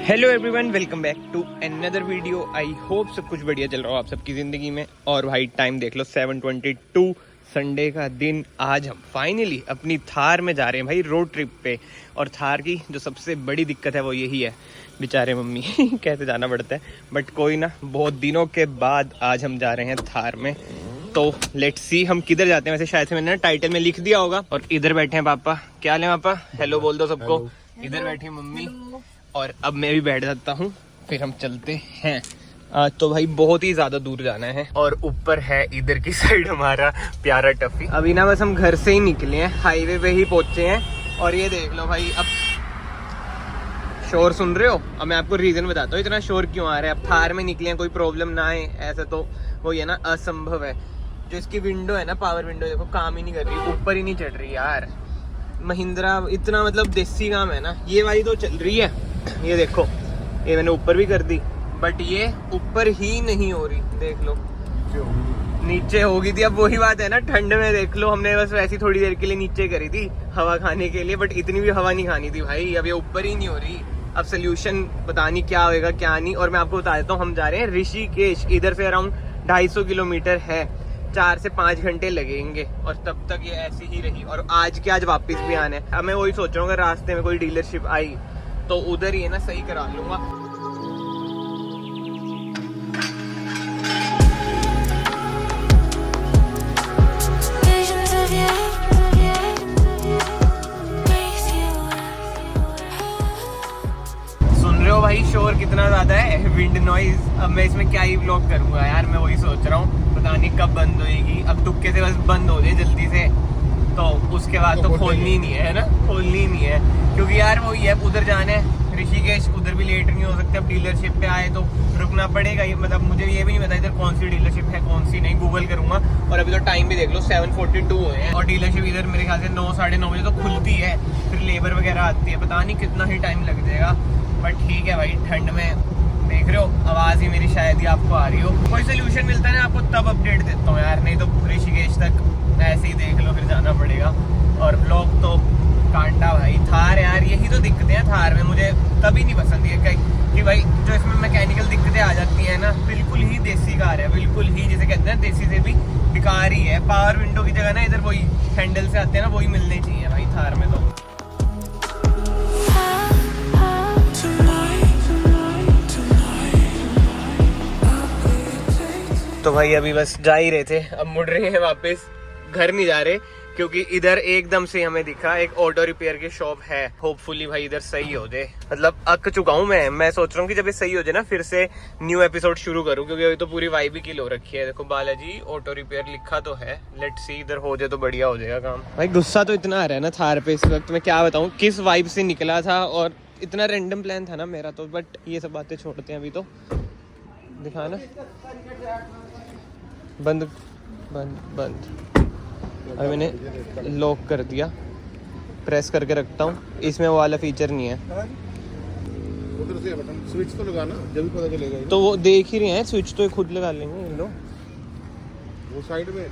Hello everyone, welcome back to another video. I hope सब कुछ बढ़िया चल रहा हो आप सबकी ज़िंदगी में। और भाई टाइम देख लो 7:22 संडे का दिन। आज हम फाइनली अपनी थार में जा रहे हैं भाई रोड ट्रिप पे। और थार की जो सबसे बड़ी दिक्कत है वो यही है, बेचारे मम्मी कैसे जाना पड़ता है, बट कोई ना, बहुत दिनों के बाद आज हम जा रहे हैं थार में। तो लेट्स सी हम किधर जाते हैं। वैसे शायद से मैंने ना टाइटल में लिख दिया होगा। और इधर बैठे हैं पापा। क्या हाल है पापा? हेलो बोल दो सबको। इधर बैठी मम्मी और अब मैं भी बैठ जाता हूँ, फिर हम चलते हैं। आज तो भाई बहुत ही ज्यादा दूर जाना है। और ऊपर है इधर की साइड हमारा प्यारा टफी। अभी ना बस हम घर से ही निकले हैं, हाईवे पे ही पहुंचे हैं। और ये देख लो भाई, अब शोर सुन रहे हो? अब मैं आपको रीजन बताता हूँ इतना शोर क्यों आ रहा है। अब थार में निकले हैं, कोई प्रॉब्लम ना आए ऐसा तो वो ये ना असंभव है। जो इसकी विंडो है ना, पावर विंडो, देखो काम ही नहीं कर रही, ऊपर ही नहीं चढ़ रही यार। महिंद्रा इतना मतलब देसी काम है ना। ये वाली तो चल रही है, ये देखो, ये मैंने ऊपर भी कर दी, बट ये ऊपर ही नहीं हो रही। देख लो नीचे होगी थी। अब वही बात है ना, ठंड में देख लो, हमने बस वैसी थोड़ी देर के लिए नीचे करी थी हवा खाने के लिए, बट इतनी भी हवा नहीं खानी थी भाई। अब ये ऊपर ही नहीं हो रही। अब सोल्यूशन पता नहीं क्या होएगा क्या नहीं। और मैं आपको बता देता हूँ, हम जा रहे हैं ऋषिकेश। इधर से अराउंड 250 किलोमीटर है, 4 से 5 घंटे लगेंगे। और तब तक ये ऐसी ही रही। और आज के आज वापस भी आना है। अब मैं वही सोच रहा हूँ, अगर रास्ते में कोई डीलरशिप आई तो उधर ही है ना सही करा लूंगा। सुन रहे हो भाई शोर कितना ज्यादा है, विंड नॉइज। अब मैं इसमें क्या ही ब्लॉग करूंगा यार, मैं वही सोच रहा हूँ, पता नहीं कब बंद होएगी। अब तुक्के से बस बंद हो जाए जल्दी से, तो उसके बाद तो खोलनी नहीं है ना, खोलनी नहीं है। क्योंकि यार वही है, उधर जाना है ऋषिकेश, उधर भी लेट नहीं हो सकते। अब डीलरशिप पे आए तो रुकना पड़ेगा। ये मतलब मुझे ये भी नहीं पता इधर कौन सी डीलरशिप है कौन सी नहीं, गूगल करूंगा। और अभी तो टाइम भी देख लो 7:42 हुए हैं। और डीलरशिप इधर मेरे ख्याल से 9 साढ़े 9 बजे तो खुलती है, फिर लेबर वगैरह आती है, पता नहीं कितना ही टाइम लग जाएगा। बट ठीक है भाई, ठंड में देख रहे हो आवाज़ ही मेरी शायद ही आपको आ रही हो। कोई सोल्यूशन मिलता है ना आपको तब अपडेट देता हूँ यार, नहीं तो ऋषिकेश तक ऐसे ही देख लो, फिर जाना पड़ेगा। और ब्लॉग तो कांटा भाई। थार यार यही तो दिक्कतें हैं थार में, मुझे तभी नहीं पसंद है कि भाई जो इसमें मैकेनिकल दिक्कतें आ जाती हैं ना, बिल्कुल ही देसी कार है, बिल्कुल ही जिसे कहते हैं देसी से भी बेकार ही है। पावर विंडो की जगह ना इधर वही हैंडल से आते हैं ना, वही मिलने चाहिए भाई थार में तो भाई अभी बस जा ही रहे थे, अब मुड़ रहे हैं वापस। घर नहीं जा रहे क्योंकि इधर एकदम से हमें दिखा एक ऑटो रिपेयर की शॉप है। होपफुली भाई इधर सही हो जाए। मतलब अक चुका हूँ मैं सोच रहा हूँ कि जब ये सही हो जाए ना, फिर से न्यू एपिसोड शुरू करूँ, क्योंकि अभी तो पूरी वाइब ही किल हो रखी है। देखो बालाजी ऑटो रिपेयर लिखा तो है, लेट्स सी इधर हो जाए तो बढ़िया हो जाएगा काम। भाई गुस्सा तो इतना आ रहा है ना थार पे इस वक्त, मैं क्या बताऊँ किस वाइब से निकला था। और इतना रैंडम प्लान था ना मेरा तो, बट ये सब बातें छोड़ते हैं अभी। तो दिखा ना, बंद बंद बंद। अभी मैंने लॉक कर दिया, प्रेस करके रखता हूँ। इसमें वो वाला फीचर नहीं है। उधर से बटन स्विच तो लगाना, जब भी पता चलेगा। तो वो देख ही रहे हैं, स्विच तो खुद लगा लेंगे इन लोग। वो साइड में है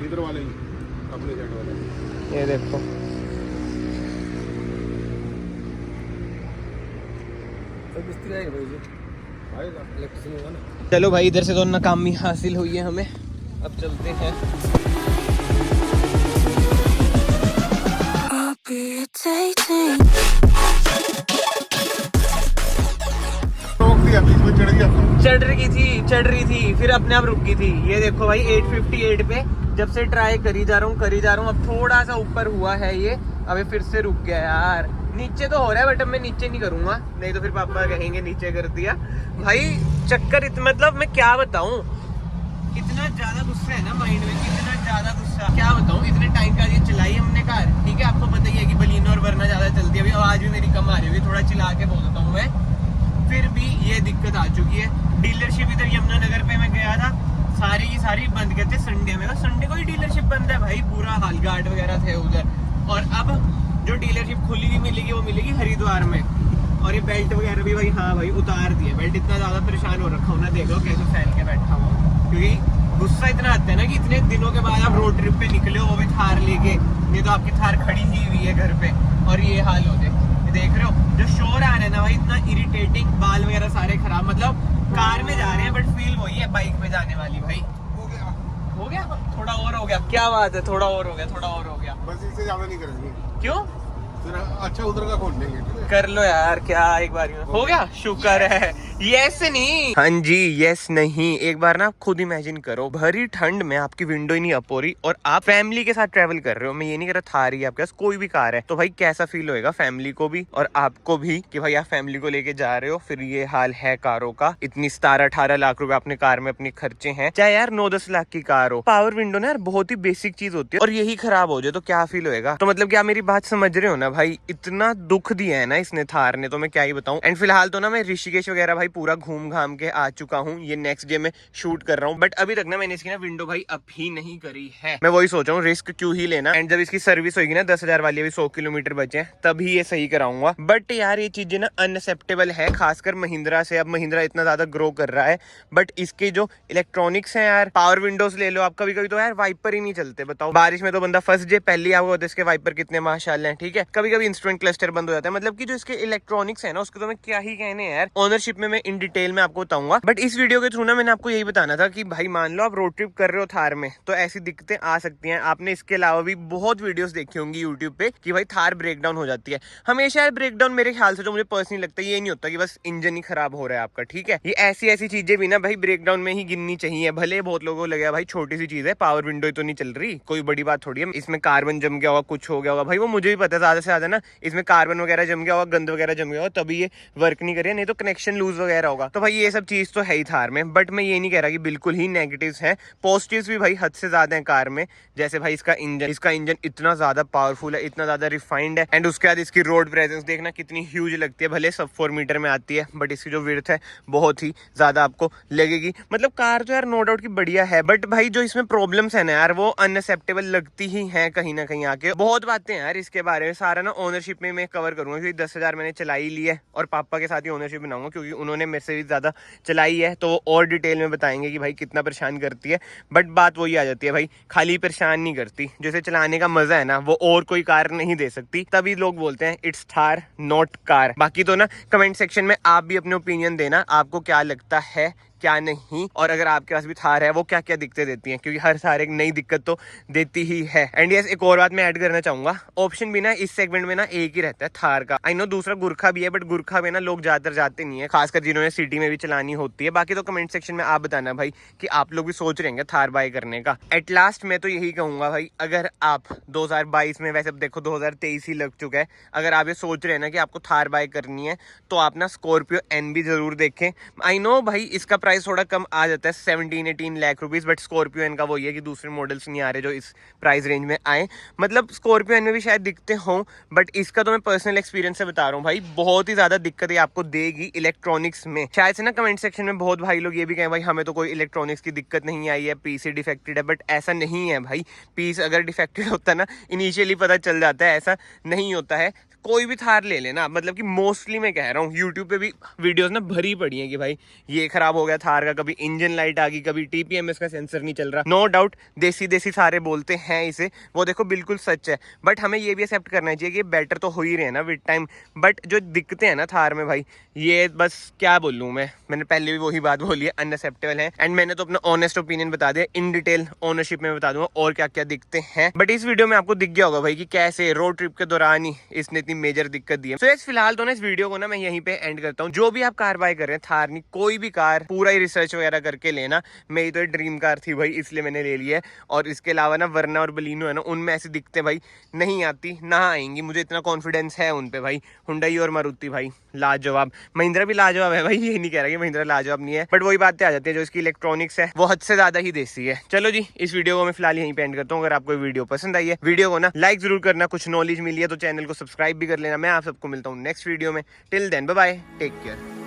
इधर वाले ही, अपने साइड वाले। ये देखो मिस्त्री आएगा भाई, आएगा इलेक्ट्रिशियन होगा ना। चलो भाई, इधर से तो नाकामी हासिल हुई है हमें, अब चलते हैं। चढ़ रही थी फिर अपने आप रुक गई थी। ये देखो भाई 858 पे जब से ट्राई करी जा रहा हूँ। अब थोड़ा सा ऊपर हुआ है ये, अभी फिर से रुक गया यार। नीचे तो हो रहा है बट अब मैं नीचे नहीं करूंगा, नहीं तो फिर पापा कहेंगे नीचे कर दिया। भाई चक्कर मतलब मैं क्या बताऊं, इतना ज्यादा गुस्सा है ना माइंड में, इतना ज्यादा गुस्सा क्या बताऊं। इतने टाइम का ये चलाई हमने कार, ठीक है आपको पता ही है कि बलिनो और वरना ज्यादा चलती है। अभी आवाज भी मेरी कम आ रही है, थोड़ा चिल्ला के बोल देता हूँ मैं, फिर भी ये दिक्कत आ चुकी है। डीलरशिप इधर यमुनानगर पे मैं गया था, सारी की सारी बंद करते संडे में। संडे को ही डीलरशिप बंद है भाई, पूरा हाल गार्ड वगैरह थे उधर। और अब जो डीलरशिप खुली हुई मिलेगी वो मिलेगी हरिद्वार में। और ये बेल्ट वगैरह भी भाई, हाँ भाई उतार दिए बेल्ट। इतना ज्यादा परेशान हो रखा हूँ ना, देखो कैसे फैल के बैठा हुआ, क्योंकि गुस्सा इतना आता है ना कि इतने दिनों के बाद आप रोड ट्रिप पे निकले हो, वो भी थार लेके, नहीं तो आपकी थार खड़ी ही हुई है घर पे और ये हाल हो जाए। देख रहे हो जो शोर आ रहा है ना भाई, इतना इरिटेटिंग, बाल वगैरह सारे खराब। मतलब कार में जा रहे हैं बट फील वही है बाइक पे जाने वाली भाई। हो गया थोड़ा और हो गया, क्या बात है, थोड़ा और हो गया, थोड़ा और हो गया, बस इससे ज्यादा नहीं करेंगे। क्यों? फिर अच्छा उधर का खोल लेंगे, ठीक है? कर लो यार, क्या एक बार में हो गया, शुक्र है। यस नहीं, हाँ जी, यस नहीं। एक बार ना आप खुद इमेजिन करो, भरी ठंड में आपकी विंडो ही नहीं अप हो रही और आप फैमिली के साथ ट्रेवल कर रहे हो। मैं ये नहीं कह रहा थार ही आपके पास कोई भी कार है, तो भाई कैसा फील होएगा फैमिली को भी और आपको भी कि भाई आप फैमिली को लेके जा रहे हो। फिर ये हाल है कारों का, इतनी 17-18 लाख रुपए अपने कार में अपने खर्चे हैं, चाहे यार 9-10 लाख की कार हो। पावर विंडो ना यार बहुत ही बेसिक चीज होती है और यही खराब हो जाए तो क्या फील होएगा। तो मतलब क्या मेरी बात समझ रहे हो ना भाई, इतना दुख दिया है ना इसने थार ने, तो मैं क्या ही बताऊं। एंड फिलहाल तो ना मैं ऋषिकेश वगैरह भाई पूरा घूम घाम के आ चुका हूँ। ये नेक्स्ट डे में शूट कर रहा हूँ, बट अभी तक ना मैंने इसकी ना विंडो भाई अब भी नहीं करी है। मैं वही सोच रहा हूँ रिस्क क्यों ही लेना, एंड जब इसकी सर्विस होगी ना 10,000 वाली, अभी 100 किलोमीटर बचे हैं, तभी ये सही कराऊंगा। बट यार ये चीजें ना अनएक्सेप्टेबल है, खासकर महिंद्रा से। अब महिंद्रा इतना ज्यादा ग्रो कर रहा है बट इसके जो इलेक्ट्रॉनिक्स है यार, पावर विंडोज ले लो आप, कभी कभी तो यार वाइपर ही नहीं चलते। बताओ बारिश में तो बंदा फंस जाए, पहले आपको होता है इसके वाइपर कितने माशाल्लाह है, ठीक है। कभी कभी इंस्ट्रूमेंट क्लस्टर बंद हो जाता है। मतलब कि जो इसके इलेक्ट्रॉनिक्स है ना उसके तो मैं क्या ही कहने हैं यार, ओनरशिप में मैं इन डिटेल में आपको बताऊंगा। बट इस वीडियो के थ्रू ना मैंने आपको यही बताना था कि भाई मान लो आप रोड ट्रिप कर रहे हो थार में, तो ऐसी दिक्कतें आ सकती हैं। आपने इसके अलावा भी बहुत वीडियोस देखी होंगी यूट्यूब पे कि भाई थार ब्रेकडाउन हो जाती है। हमेशा यार ब्रेकडाउन मेरे ख्याल से जो मुझे पर्सनली लगता है ये नहीं होता कि बस इंजन ही खराब हो रहा है आपका, ठीक है। ये ऐसी ऐसी चीजें भी ना भाई ब्रेकडाउन में ही गिननी चाहिए। भले बहुत लोगों को लगे भाई छोटी सी चीज है, पावर विंडो ही तो नहीं चल रही, कोई बड़ी बात थोड़ी है, इसमें कार्बन जम गया होगा, कुछ हो गया होगा भाई, वो मुझे भी पता है। ज्यादा से ज्यादा ना इसमें कार्बन वगैरह जम गया होगा, गंद वगैरह जम गया होगा, तभी ये वर्क नहीं करिए, नहीं तो कनेक्शन लूज वगैरह होगा। तो भाई ये सब चीज तो है ही थार में। बट मैं ये नहीं कह रहा कि बिल्कुल ही नेगेटिव्स हैं, पॉजिटिव्स भी भाई हद से ज्यादा है कार में। जैसे भाई इसका इंजन इतना ज्यादा पावरफुल है, इतना ज्यादा रिफाइंड है। एंड उसके बाद इसकी रोड प्रेजेंस देखना कितनी ह्यूज लगती है। भले सब 4 मीटर में आती है बट इसकी जो विड्थ है बहुत ही ज्यादा आपको लगेगी। मतलब कार तो यार नो डाउट की बढ़िया है, बट भाई जो इसमें प्रॉब्लम्स है ना यार वो अनएक्सेप्टेबल लगती ही है कहीं ना कहीं आके। बहुत बातें हैं यार इसके बारे में, सारा ना ओनरशिप में मैं कवर करूंगा क्योंकि 10,000 मैंने चलाई ली है और पापा के साथ ही ओनरशिप बनाऊंगा क्योंकि उन्होंने मेरे से भी ज्यादा चलाई है, तो वो और डिटेल में बताएंगे कि भाई कितना परेशान करती है। बट बात वही आ जाती है भाई, खाली परेशान नहीं करती, जैसे चलाने का मजा है ना वो और कोई कार नहीं दे सकती। तभी लोग बोलते हैं इट्स थार नॉट कार। बाकी तो ना कमेंट सेक्शन में आप भी अपने ओपिनियन देना, आपको क्या लगता है क्या नहीं, और अगर आपके पास भी थार है वो क्या क्या दिक्कतें देती हैं, क्योंकि हर थार एक नई दिक्कत तो देती ही है। एंड यस एक और बात मैं ऐड करना चाहूंगा, ऑप्शन भी ना इस सेगमेंट में ना एक ही रहता है थार का। आई नो दूसरा गुरखा भी है बट गुरखा में ना लोग ज्यादातर जाते नहीं है, खासकर जिन्होंने सिटी में भी चलानी होती है। बाकी तो कमेंट सेक्शन में आप बताना भाई कि आप लोग भी सोच रहे हैं थार बाय करने का। एट लास्ट मैं तो यही कहूंगा भाई, अगर आप 2022 में, वैसे देखो 2023 ही लग चुका है, अगर आप ये सोच रहे हैं ना कि आपको थार बाय करनी है तो आप ना स्कॉर्पियो एन भी जरूर देखें। आई नो भाई इसका प्राइस थोड़ा कम आ जाता है 17-18 lakh rupees, but Scorpio N का वो ये कि दूसरे मॉडल्स नहीं आ रहे जो इस प्राइस रेंज में आए। मतलब स्कॉर्पियो एन में भी शायद दिखते हों बट इसका तो मैं पर्सनल एक्सपीरियंस से बता रहा हूँ भाई, बहुत ही ज्यादा दिक्कत आपको देगी इलेक्ट्रॉनिक्स में। शायद से ना कमेंट सेक्शन में बहुत भाई लोग ये भी कहें भाई हमें तो कोई इलेक्ट्रॉनिक्स की दिक्कत नहीं आई है, पीस डिफेक्टेड है, बट ऐसा नहीं है भाई। पीस अगर डिफेक्टेड होता है ना इनिशियली पता चल जाता है, ऐसा नहीं होता है। कोई भी थार ले लेना, मतलब कि मोस्टली मैं कह रहा हूँ, यूट्यूब पे भी वीडियोस ना भरी पड़ी हैं कि भाई ये खराब हो गया थार का, कभी इंजन लाइट आ गई, कभी टीपीएमएस का सेंसर नहीं चल रहा। नो डाउट देसी सारे बोलते हैं इसे, वो देखो बिल्कुल सच है, बट हमें ये भी एक्सेप्ट करना चाहिए कि बेटर तो हो ही रहे हैं ना विद टाइम। बट जो दिक्कतें हैं ना थार में भाई, ये बस क्या बोलूँ मैंने पहले भी वही बात बोली है, अनएक्सेप्टेबल है। एंड मैंने तो अपना ऑनेस्ट ओपिनियन बता दिया, इन डिटेल ओनरशिप में बता दूंगा और क्या क्या दिक्कतें हैं। बट इस वीडियो में आपको दिख गया होगा भाई कि कैसे रोड ट्रिप के दौरान ही इसने इतनी मेजर दिक्कत दी है। तो फिलहाल तो ना इस वीडियो को ना मैं यहीं पे एंड करता हूँ। जो भी आप कार बाय कर रहे हैं, थार नहीं कोई भी कार, पूरा ही रिसर्च वगैरह करके लेना। मेरी तो ड्रीम कार थी भाई इसलिए मैंने ले लिया है, और इसके अलावा ना वरना और बलिनो है ना उनमें ऐसी दिक्कतें भाई नहीं आती, ना आएंगी, मुझे इतना कॉन्फिडेंस है उन पे भाई। हुंडई और मारुति भाई लाजवाब, महिंद्रा भी लाजवाब है भाई, ये नहीं कह रहा कि महिंद्रा लाजवाब नहीं है, बट वही बातें आ जाती है जो इसकी इलेक्ट्रॉनिक्स है वो हद से ज्यादा ही देसी है। चलो जी इस वीडियो को मैं फिलहाल यहीं पे एंड करता हूँ। अगर आपको वीडियो पसंद आई है, वीडियो को ना लाइक जरूर करना, कुछ नॉलेज मिली है तो चैनल को सब्सक्राइब भी कर लेना। मैं आप सबको मिलता हूँ नेक्स्ट वीडियो में। Till then bye bye, take care.